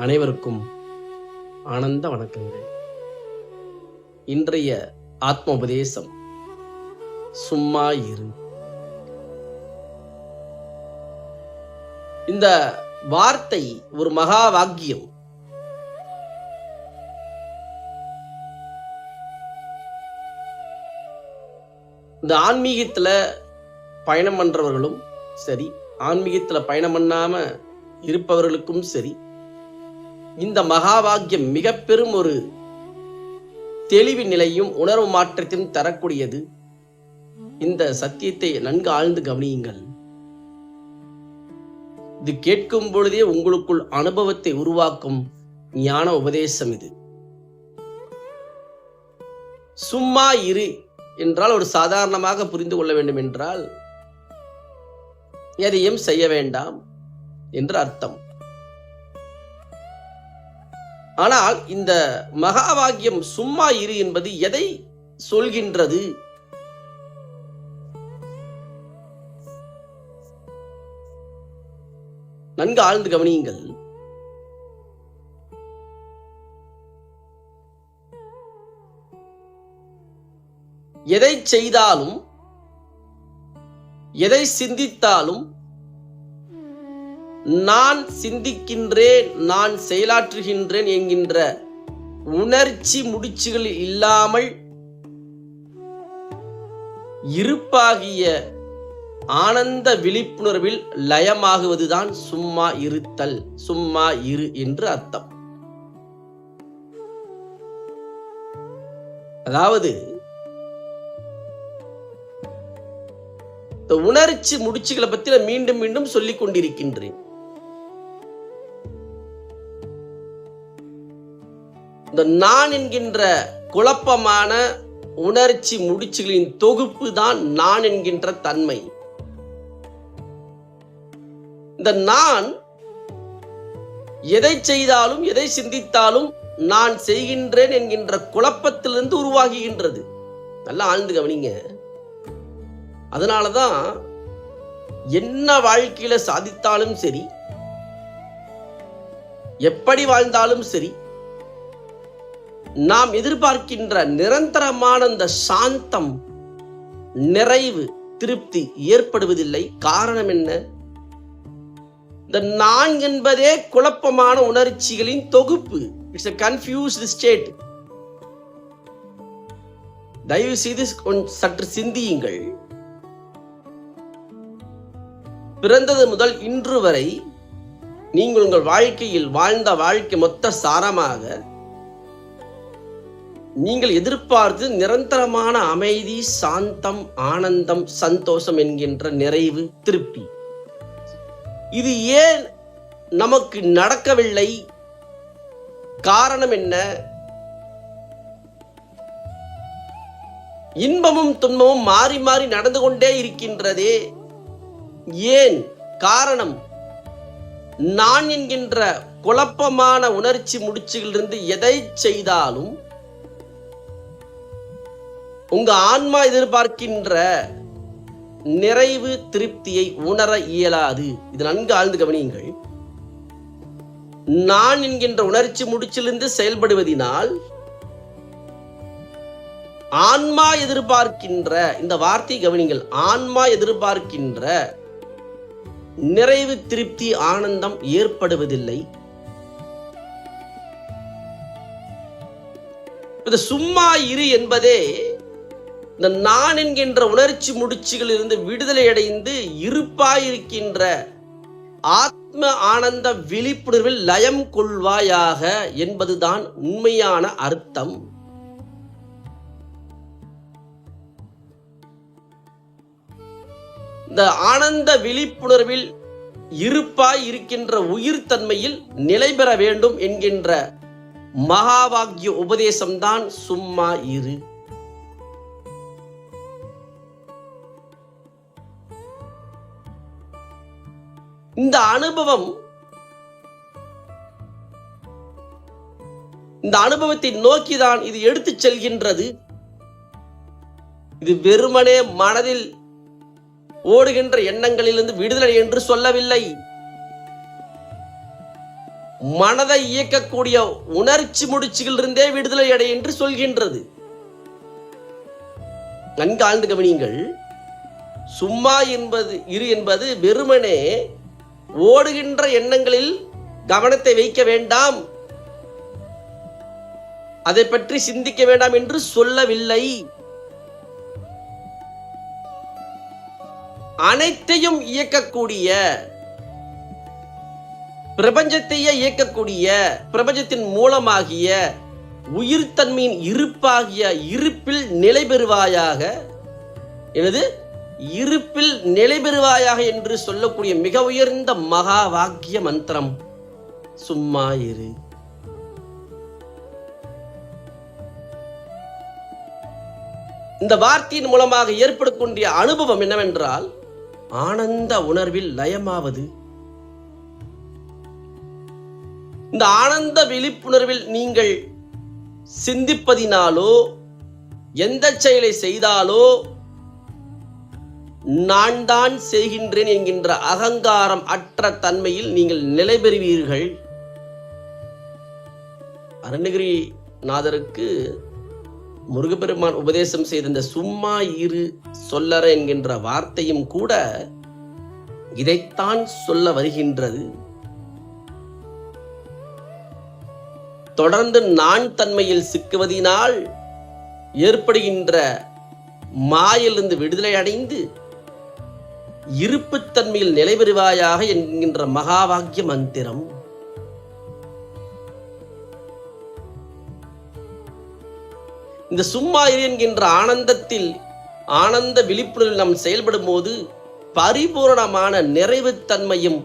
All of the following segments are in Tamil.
அனைவருக்கும் ஆனந்த வணக்கங்கள். இன்றைய ஆத்ம உபதேசம் சும்மா இரு. இந்த வார்த்தை ஒரு மகா வாக்கியம். இந்த ஆன்மீகத்துல பயணம் பண்றவர்களும் சரி, ஆன்மீகத்துல பயணம் பண்ணாம இருப்பவர்களுக்கும் சரி, இந்த மகா வாக்கியம் மிக பெரும் ஒரு தெளிவு நிலையும் உணர்வு மாற்றத்தையும் தரக்கூடியது. இந்த சத்தியத்தை நன்கு ஆழ்ந்து கவனியுங்கள். இது கேட்கும் பொழுதே உங்களுக்குள் அனுபவத்தை உருவாக்கும் ஞான உபதேசம் இது. சும்மா இரு என்றால் ஒரு சாதாரணமாக புரிந்து கொள்ள வேண்டும் என்றால் எதையும் செய்ய வேண்டாம் என்று அர்த்தம். ஆனால் இந்த மகா வாக்கியம் சும்மா இரு என்பது எதை சொல்கின்றது? நன்கு ஆழ்ந்து கவனியுங்கள். எதை செய்தாலும் எதை சிந்தித்தாலும் நான் சிந்திக்கின்றேன், நான் செயலாற்றுகின்றேன் என்கின்ற உணர்ச்சி முடிச்சுகள் இல்லாமல் இருப்பாகிய ஆனந்த விழிப்புணர்வில் லயமாகுவதுதான் சும்மா இருத்தல், சும்மா இரு என்று அர்த்தம். அதாவது இந்த உணர்ச்சி முடிச்சுகளை பத்தி மீண்டும் மீண்டும் சொல்லிக் கொண்டிருக்கின்றேன். இந்த நான் என்கின்ற குழப்பமான உணர்ச்சி முடிச்சுகளின் தொகுப்பு தான் நான் என்கின்ற தன்மை. இந்த நான் எதை செய்தாலும் எதை சிந்தித்தாலும் நான் செய்கின்றேன் என்கின்ற குழப்பத்திலிருந்து உருவாகுகின்றது. நல்லா ஆழ்ந்து கவனிங்க. அதனாலதான் என்ன வாழ்க்கையில சாதித்தாலும் சரி, எப்படி வாழ்ந்தாலும் சரி, நாம் எதிர்பார்க்கின்ற நிரந்தரமான இந்த சாந்தம், நிறைவு, திருப்தி ஏற்படுவதில்லை. காரணம் என்ன? இந்த நான் என்பதே குழப்பமான உணர்ச்சிகளின் தொகுப்பு. It's a confused state. தயவு செய்து சற்று சிந்தியுங்கள். பிறந்தது முதல் இன்று வரை நீங்கள் உங்கள் வாழ்க்கையில் வாழ்ந்த வாழ்க்கை மொத்த சாரமாக நீங்கள் எதிர்பார்த்து நிரந்தரமான அமைதி, சாந்தம், ஆனந்தம், சந்தோஷம் என்கின்ற நிறைவு, திருப்தி. இது ஏன் நமக்கு நடக்கவில்லை? காரணம் என்ன? இன்பமும் துன்பமும் மாறி மாறி நடந்து கொண்டே இருக்கின்றதே. ஏன்? காரணம், நான் என்கின்ற குழப்பமான உணர்ச்சி முடிச்சுகளிலிருந்து எதை செய்தாலும் உங்க ஆன்மா எதிர்பார்க்கின்ற நிறைவு, திருப்தியை உணர இயலாது. இது நன்கு ஆழ்ந்து கவனியுங்கள். நான் என்கின்ற உணர்ச்சி முடிச்சிலிருந்து செயல்படுவதினால் ஆன்மா எதிர்பார்க்கின்ற, இந்த வார்த்தை கவனிங்கள், ஆன்மா எதிர்பார்க்கின்ற நிறைவு, திருப்தி, ஆனந்தம் ஏற்படுவதில்லை. இந்த சும்மா இரு என்பதே இந்த நான் என்கின்ற உணர்ச்சி முடிச்சுகளில் இருந்து விடுதலை அடைந்து இருப்பாயிருக்கின்ற ஆத்ம ஆனந்த விழிப்புணர்வில் லயம் கொள்வாயாக என்பதுதான் உண்மையான அர்த்தம். இந்த ஆனந்த விழிப்புணர்வில் இருப்பாய் இருக்கின்ற உயிர் தன்மையில் நிலை பெற வேண்டும் என்கின்ற மகா வாக்கிய உபதேசம்தான் சும்மா இரு. இந்த அனுபவம், இந்த அனுபவத்தை நோக்கிதான் இது எடுத்துச் செல்கின்றது. இது வெறுமனே மனதில் ஓடுகின்ற எண்ணங்களிலிருந்து விடுதலை என்று சொல்லவில்லை. மனதை இயக்கக்கூடிய உணர்ச்சி முடிச்சுகள் இருந்தே விடுதலை அடை என்று சொல்கின்றது. நன்கு ஆழ்ந்து கவனியுங்கள். சும்மா இரு என்பது வெறுமனே ஓடுகின்ற எண்ணங்களில் கவனத்தை வைக்க வேண்டாம், அதை பற்றி சிந்திக்க வேண்டாம் என்று சொல்லவில்லை. அனைத்தையும் இயக்கக்கூடிய, பிரபஞ்சத்தையே இயக்கக்கூடிய, பிரபஞ்சத்தின் மூலமாகிய உயிர்த்தன்மையின் இருப்பாகிய இருப்பில் நிலை பெறுவாயாக, எனது இருப்பில் நிலை பெறுவாயாக என்று சொல்லக்கூடிய மிக உயர்ந்த மகா வாக்கிய மந்திரம் சும்மா இரு. இந்த வார்த்தையின் மூலமாக ஏற்படக்கூடிய அனுபவம் என்னவென்றால் ஆனந்த உணர்வில் லயமாவது. இந்த ஆனந்த விழிப்புணர்வில் நீங்கள் சிந்திப்பதினாலோ எந்த செயலை செய்தாலோ நான் தான் செய்கின்றேன் என்கின்ற அகங்காரம் அற்ற தன்மையில் நீங்கள் நிலை பெறுவீர்கள். அருணகிரிநாதருக்கு முருகப்பெருமான் உபதேசம் செய்த இந்த சும்மா இரு சொல்லற என்கின்ற வார்த்தையும் கூட இதைத்தான் சொல்ல வருகின்றது. தொடர்ந்து நான் தன்மையில் சிக்குவதினால் ஏற்படுகின்ற மாயிலிருந்து விடுதலை அடைந்து இருப்புத்தன்மையில் நிலை பெறுவாயாக என்கின்ற மகா வாக்கிய மந்திரம். இந்த சும்மா இரு என்கின்ற ஆனந்தத்தில், ஆனந்த விழிப்புணர்வில் நாம் செயல்படும் போது பரிபூரணமான நிறைவுத்தன்மையும்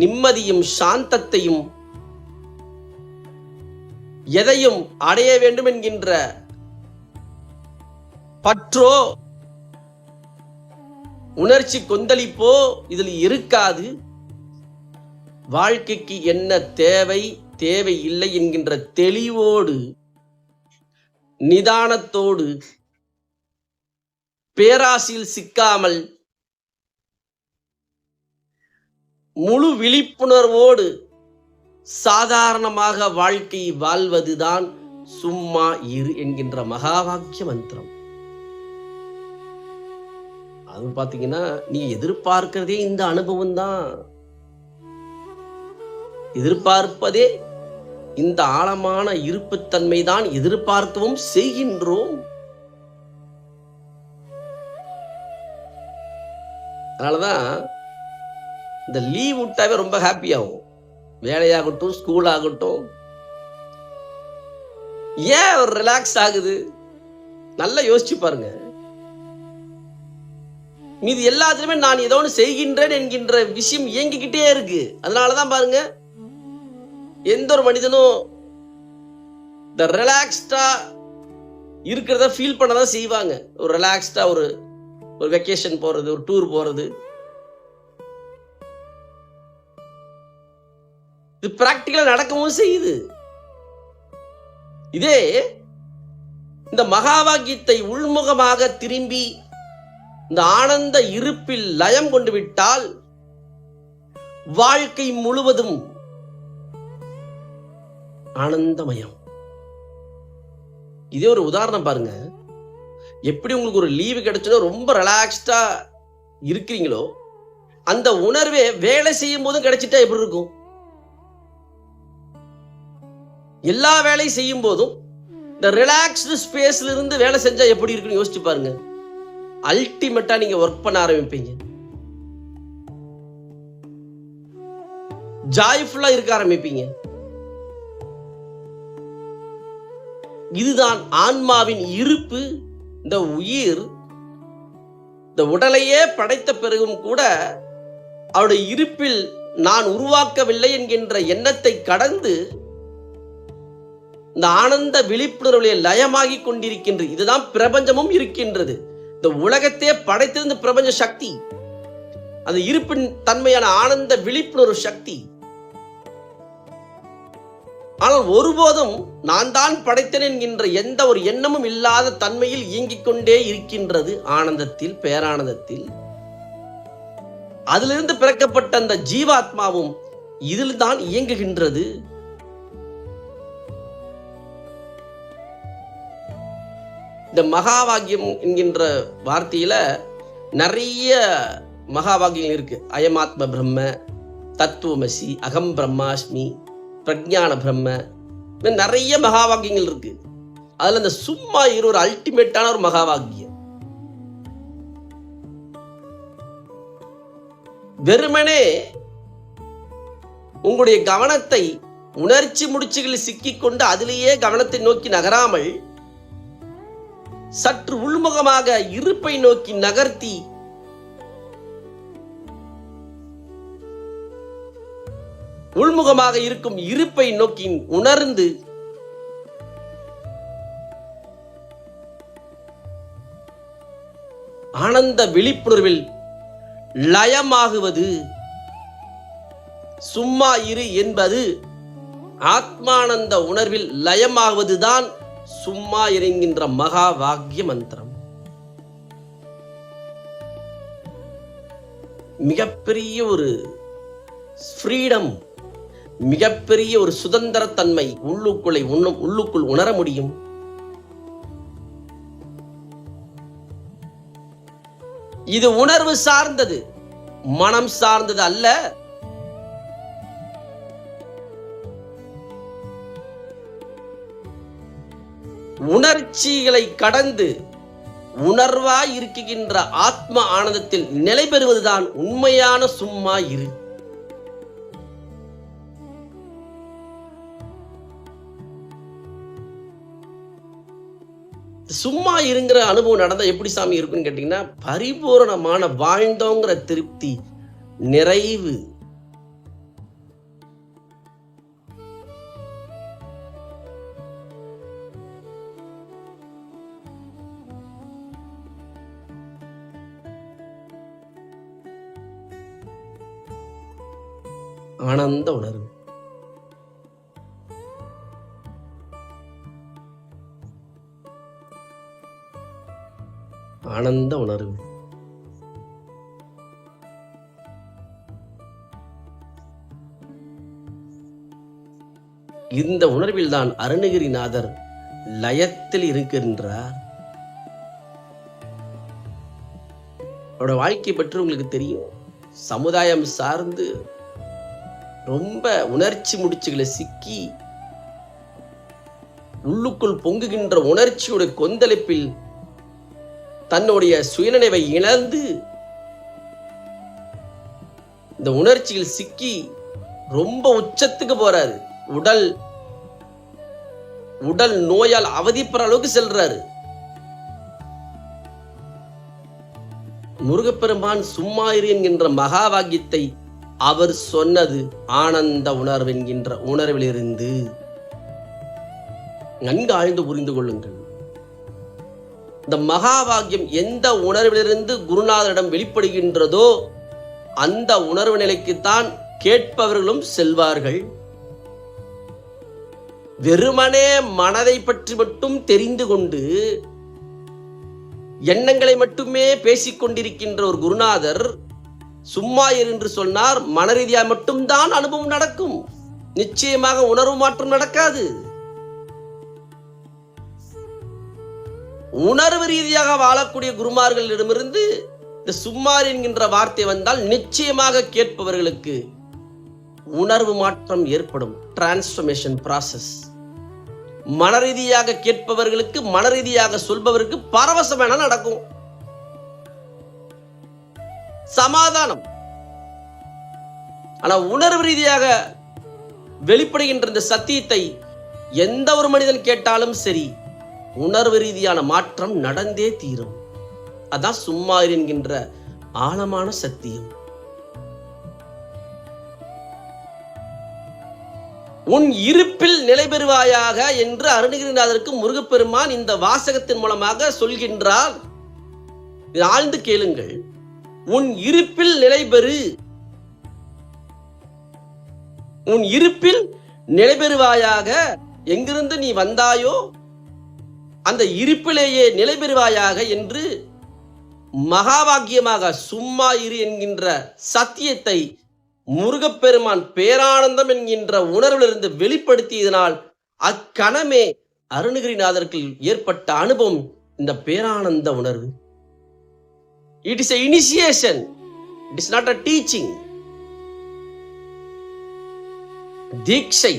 நிம்மதியும் சாந்தத்தையும் எதையும் அடைய வேண்டும் என்கின்ற பற்றோ உணர்ச்சி கொந்தளிப்போ இதில் இருக்காது. வாழ்க்கைக்கு என்ன தேவை, தேவை இல்லை என்கின்ற தெளிவோடு, நிதானத்தோடு, பேராசையில் சிக்காமல் முழு விழிப்புணர்வோடு சாதாரணமாக வாழ்க்கை வாழ்வதுதான் சும்மா இரு என்கின்ற மகா வாக்கிய மந்திரம். அது பாத்தீங்கன்னா நீங்க எதிர்பார்க்கிறதே இந்த அனுபவம் தான். எதிர்பார்ப்பதே இந்த ஆழமான இருப்புத்தன்மை தான் எதிர்பார்க்கவும் செய்கின்றோம். அதனாலதான் இந்த லீவ் விட்டாவே ரொம்ப ஹாப்பி ஆகும். வேலையாகட்டும், ஸ்கூல் ஆகட்டும், ஏன் ஒரு ரிலாக்ஸ் ஆகுது? நல்லா யோசிச்சு பாருங்க. மீது எல்லாத்துலயுமே நான் ஏதோ ஒன்று செய்கின்றேன் என்கின்ற விஷயம் இயங்கிக்கிட்டே இருக்கு. அதனாலதான் பாருங்க, எந்த ஒரு மனிதனும் இந்த ரிலாக்ஸ்டா இருக்கிறத ஃபீல் பண்ணதான் செய்வாங்க. ஒரு ரிலாக்ஸ்டா ஒரு வெக்கேஷன் போறது, ஒரு டூர் போறது, இது பிராக்டிகலா நடக்கவும் செய்யுது. இதே இந்த மகா வாக்கியத்தை உள்முகமாக திரும்பி இந்த ஆனந்த இருப்பில் லயம் கொண்டு விட்டால் வாழ்க்கை முழுவதும் ஆனந்தமயம். இதே ஒரு உதாரணம் பாருங்க. எப்படி உங்களுக்கு ஒரு லீவு கிடைச்சதோ ரொம்ப ரிலாக்ஸ்டா இருக்கிறீங்களோ, அந்த உணர்வே வேலை செய்யும் போதும் கிடைச்சிட்டா எப்படி இருக்கும்? எல்லா வேலையும் செய்யும் போதும் இந்த ரிலாக்ஸ்டு ஸ்பேஸ்ல இருந்து வேலை செஞ்சா எப்படி இருக்குன்னு யோசிச்சு பாருங்க. அல்டிமேட்டா நீங்க ஒர்க் பண்ண ஆரம்பிப்பீங்க, ஜாய்ஃபுல்லா இருக்க ஆரம்பிப்பீங்க. இதுதான் ஆன்மாவின் இருப்பு. இந்த உயிர் இந்த உடலையே படைத்த பிறகும் கூட அவருடைய இருப்பில் நான் உருவாக்கவில்லை என்கின்ற எண்ணத்தை கடந்து இந்த ஆனந்த விழிப்புணர்வுகளில் லயமாகி கொண்டிருக்கின்றது. இதுதான் பிரபஞ்சமும் இருக்கின்றது. இந்த உலகத்தையே படைத்திருந்த பிரபஞ்ச சக்தி, அந்த இருப்பின் தன்மையான ஆனந்த விழிப்புணர்வு சக்தி. ஆனால் ஒருபோதும் நான் தான் படைத்தேன் என்கின்ற எந்த ஒரு எண்ணமும் இல்லாத தன்மையில் இயங்கிக் கொண்டே இருக்கின்றது ஆனந்தத்தில், பேரானந்தத்தில். அதிலிருந்து பிறக்கப்பட்ட அந்த ஜீவாத்மாவும் இதில் தான் இயங்குகின்றது. இந்த மகா வாக்கியம் என்கின்ற வார்த்தையில நிறைய மகா வாக்கியங்கள் இருக்கு. அயமாத்ம பிரம்ம, தத்துவமசி, அகம் பிரம்மாஸ்மி, பிரஜான பிரம்ம, நிறைய மகா வாக்கியங்கள் இருக்கு. அதுல இந்த சும்மா இரு ஒரு அல்டிமேட்டான ஒரு மகா வாக்கியம். வெறுமனே உங்களுடைய கவனத்தை உணர்ச்சி முடிச்சுகளில் சிக்கிக்கொண்டு அதிலேயே கவனத்தை நோக்கி நகராமல் சற்று உள்முகமாக இருப்பை நோக்கி நகர்த்தி உள்முகமாக இருக்கும் இருப்பை நோக்கி உணர்ந்து ஆனந்த விழிப்புணர்வில் லயமாகுவது. சும்மா இரு என்பது ஆத்மானந்த உணர்வில் லயமாகுவதுதான் சும்மா இறங்கின்ற மகா வாக்கிய மந்திரம். மிகப்பெரிய ஒரு ஃப்ரீடம், மிகப்பெரிய ஒரு சுதந்திரத்தன்மை உள்ளுக்குள் உணர முடியும். இது உணர்வு சார்ந்தது, மனம் சார்ந்தது அல்ல. உணர்ச்சிகளை கடந்து உணர்வாய் இருக்கின்ற ஆத்ம ஆனந்தத்தில் நிலை பெறுவதுதான் உண்மையான சும்மா இரு. சும்மா இருங்கிற அனுபவம் நடந்தா எப்படி சாமி இருக்குன்னு கேட்டீங்கன்னா, பரிபூரணமான வாழ்ந்தோங்கிற திருப்தி, நிறைவு. ஆனந்த உணர்வு. ஆனந்த உணர்வு. இந்த உணர்வில் தான் அருணகிரிநாதர் லயத்தில் இருக்கின்றார். அவரோட வாழ்க்கை பற்றி உங்களுக்கு தெரியும். சமுதாயம் சார்ந்து ரொம்ப உணர்ச்சி முடிச்சுகளை சிக்கி உள்ளுக்குள் பொங்குகின்ற உணர்ச்சியுடைய கொந்தளிப்பில் தன்னுடைய சுயநினைவை இழந்து இந்த உணர்ச்சியில் சிக்கி ரொம்ப உச்சத்துக்கு போறாரு. உடல் நோயால் அவதிப்படுற அளவுக்கு செல்றாரு. முருகப்பெருமான் சும்மா இரு என்கின்ற மகா வாக்கியத்தை அவர் சொன்னது ஆனந்த உணர்வு என்கின்ற உணர்விலிருந்து. நன்கு ஆழ்ந்து புரிந்து கொள்ளுங்கள். இந்த மகா வாக்கியம் எந்த உணர்விலிருந்து குருநாதரிடம் வெளிப்படுகின்றதோ அந்த உணர்வு நிலைக்குத்தான் கேட்பவர்களும் செல்வார்கள். வெறுமனே மனதை பற்றி மட்டும் தெரிந்து கொண்டு எண்ணங்களை மட்டுமே பேசிக்கொண்டிருக்கின்ற ஒரு குருநாதர் சும்மா இரு என்று சொன்னார். மனரீதியாக மட்டும்தான் அனுபவம் நடக்கும். நிச்சயமாக உணர்வு மாற்றம் நடக்காது. உணர்வு ரீதியாக வாழக்கூடிய குருமார்களிடமிருந்து இந்த சும்மார் என்கின்ற வார்த்தை வந்தால் நிச்சயமாக கேட்பவர்களுக்கு உணர்வு மாற்றம் ஏற்படும். Transformation process. மனரீதியாக கேட்பவர்களுக்கு, மனரீதியாக சொல்பவருக்கு பரவசம் என நடக்கும். சமாதானம். ஆனா உணர்வு ரீதியாக வெளிப்படுகின்ற இந்த சத்தியத்தை எந்த ஒரு மனிதன் கேட்டாலும் சரி, உணர்வு ரீதியான மாற்றம் நடந்தே தீரும். அதான் சும்மா இரு என்கின்ற ஆழமான சத்தியம். உன் இருப்பில் நிலை பெறுவாயாக என்று அருணகிரிநாதருக்கு முருகப்பெருமான் இந்த வாசகத்தின் மூலமாக சொல்கின்றார். ஆழ்ந்து கேளுங்கள். உன் இருப்பில் நிலை பெறு, உன் இருப்பில் நிலை பெறுவாயாக. எங்கிருந்து நீ வந்தாயோ அந்த இருப்பிலேயே நிலை பெறுவாயாக என்று மகா வாக்கியமாக சும்மா இரு என்கின்ற சத்தியத்தை முருகப்பெருமான் பேரானந்தம் என்கின்ற உணர்விலிருந்து வெளிப்படுத்தியதனால் அக்கணமே அருணகிரிநாதருக்கு ஏற்பட்ட அனுபவம் இந்த பேரானந்த உணர்வு. It is a initiation. It is not a teaching. தீட்சை.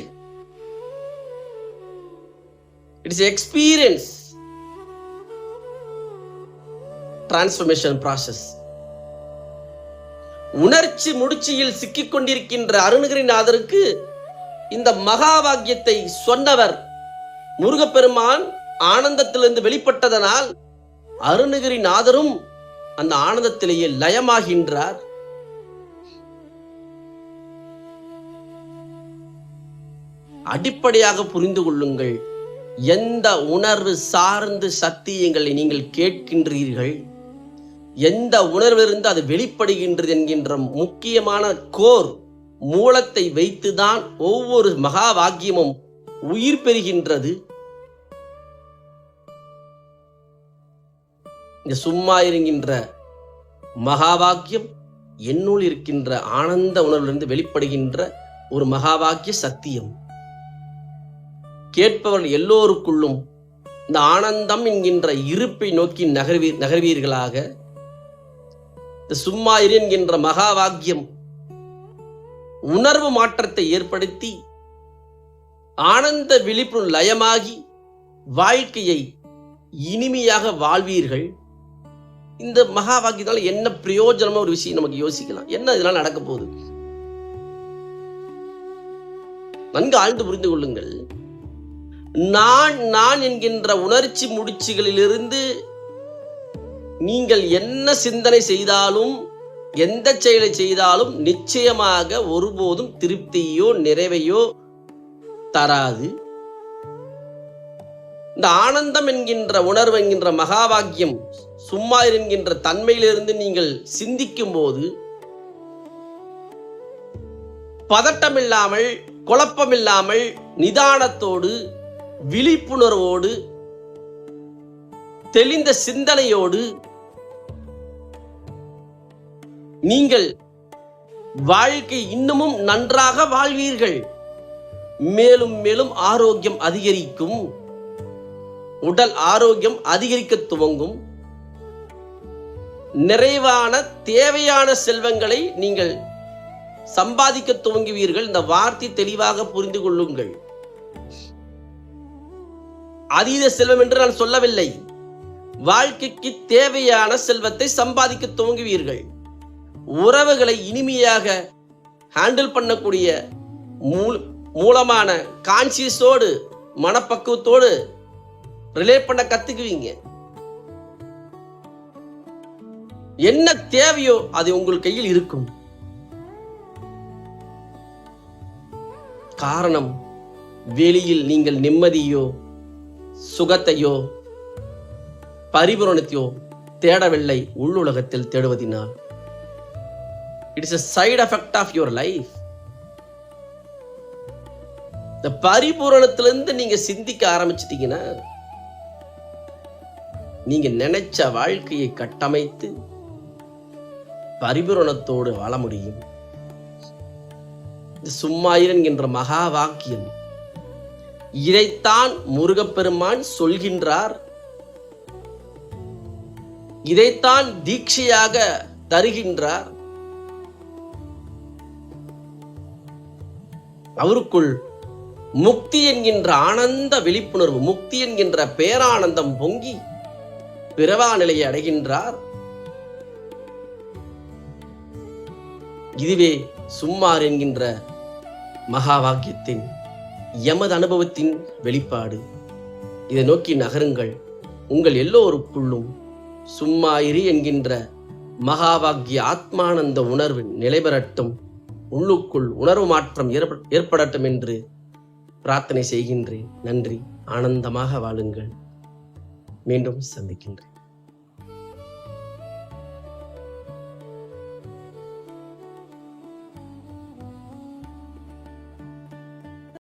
It is experience. Transformation process. உணர்ச்சி முடிச்சியில் சிக்கிக் கொண்டிருக்கின்ற அருணகிரிநாதருக்கு இந்த மகா வாக்கியத்தை சொன்னவர் முருகப்பெருமான் ஆனந்தத்திலிருந்து வெளிப்பட்டதனால் அருணகிரிநாதரும் அந்த ஆனந்தத்திலேயே லயமாகின்றார். அடிப்படையாக புரிந்து கொள்ளுங்கள். எந்த உணர்வு சார்ந்து சத்தியங்களை நீங்கள் கேட்கின்றீர்கள், எந்த உணர்விலிருந்து அது வெளிப்படுகின்றது என்கின்ற முக்கியமான கோர் மூலத்தை வைத்துதான் ஒவ்வொரு மகா வாக்கியமும் உயிர் பெறுகின்றது. இந்த சும்மா இருக்கின்ற மகா வாக்கியம் என்னுள் இருக்கின்ற ஆனந்த உணர்விலிருந்து வெளிப்படுகின்ற ஒரு மகா வாக்கிய சத்தியம். கேட்பவர்கள் எல்லோருக்குள்ளும் இந்த ஆனந்தம் என்கின்ற இருப்பை நோக்கி நகர்வீர்களாக. இந்த சும்மா இரு என்கின்ற மகா வாக்கியம் உணர்வு மாற்றத்தை ஏற்படுத்தி ஆனந்த விழிப்புணர்வு லயமாகி வாழ்க்கையை இனிமையாக வாழ்வீர்கள். இந்த மகா வாக்கியத்தால் என்ன பிரயோஜனமா ஒரு விஷயம் நமக்கு யோசிக்கலாம். என்ன இதனால் நடக்க போகுது? நன்கு ஆழ்ந்து புரிந்து கொள்ளுங்கள். நான் நான் என்கின்ற உணர்ச்சி முடிச்சுகளிலிருந்து நீங்கள் என்ன சிந்தனை செய்தாலும் எந்த செயலை செய்தாலும் நிச்சயமாக ஒருபோதும் திருப்தியோ நிறைவையோ தராது. இந்த ஆனந்தம் என்கின்ற உணர்வு என்கின்ற மகா வாக்கியம் சும்மா என்கின்ற தன்மையிலிருந்து நீங்கள் சிந்திக்கும் போது பதட்டமில்லாமல் குழப்பமில்லாமல் நிதானத்தோடு விழிப்புணர்வோடு தெளிந்த சிந்தனையோடு நீங்கள் வாழ்க்கை இன்னமும் நன்றாக வாழ்வீர்கள். மேலும் மேலும் ஆரோக்கியம் அதிகரிக்கும். உடல் ஆரோக்கியம் அதிகரிக்க துவங்கும். நிறைவான தேவையான செல்வங்களை நீங்கள் சம்பாதிக்க துவங்குவீர்கள். இந்த வார்த்தை தெளிவாக புரிந்து கொள்ளுங்கள். அதீத செல்வம் என்று நான் சொல்லவில்லை. வாழ்க்கைக்கு தேவையான செல்வத்தை சம்பாதிக்க துவங்குவீர்கள். உறவுகளை இனிமையாக ஹேண்டில் பண்ணக்கூடிய மூலமான கான்சியஸோடு மனப்பக்குவத்தோடு ரிலேட் பண்ண கத்துக்குவீங்க. என்ன தேவையோ அது உங்கள் கையில் இருக்கும். காரணம், வெளியில் நீங்கள் நிம்மதியோ சுகத்தையோ பரிபூரணத்தையோ தேடவில்லை, உள்ளுலகத்தில் தேடுவதினால். It is a side effect of your life. இந்த பரிபூரணத்திலிருந்து நீங்க சிந்திக்க ஆரம்பிச்சிட்டீங்கன்னா நீங்க நினைச்ச வாழ்க்கையை கட்டமைத்து பரிபூரணத்தோடு வாழ முடியும். சும்மா என்கின்ற மகா வாக்கியம் இதைத்தான் முருகப்பெருமான் சொல்கின்றார். இதைத்தான் தீட்சையாக தருகின்றார். அவருக்குள் முக்தி என்கின்ற ஆனந்த விழிப்புணர்வு, முக்தி என்கின்ற பேரானந்தம் பொங்கி பிறவா நிலையை அடைகின்றார். இதுவே சும்மார் என்கின்ற மகா வாக்கியத்தின் எமது அனுபவத்தின் வெளிப்பாடு. இதை நோக்கி நகருங்கள். உங்கள் எல்லோருக்குள்ளும் சும்மா இரு என்கின்ற மகா வாக்கிய ஆத்மானந்த உணர்வு நிலைபெறட்டும். உள்ளுக்குள் உணர்வு மாற்றம் ஏற்படட்டும் என்று பிரார்த்தனை செய்கின்றேன். நன்றி. ஆனந்தமாக வாழுங்கள். மீண்டும் சந்திக்கின்றேன்.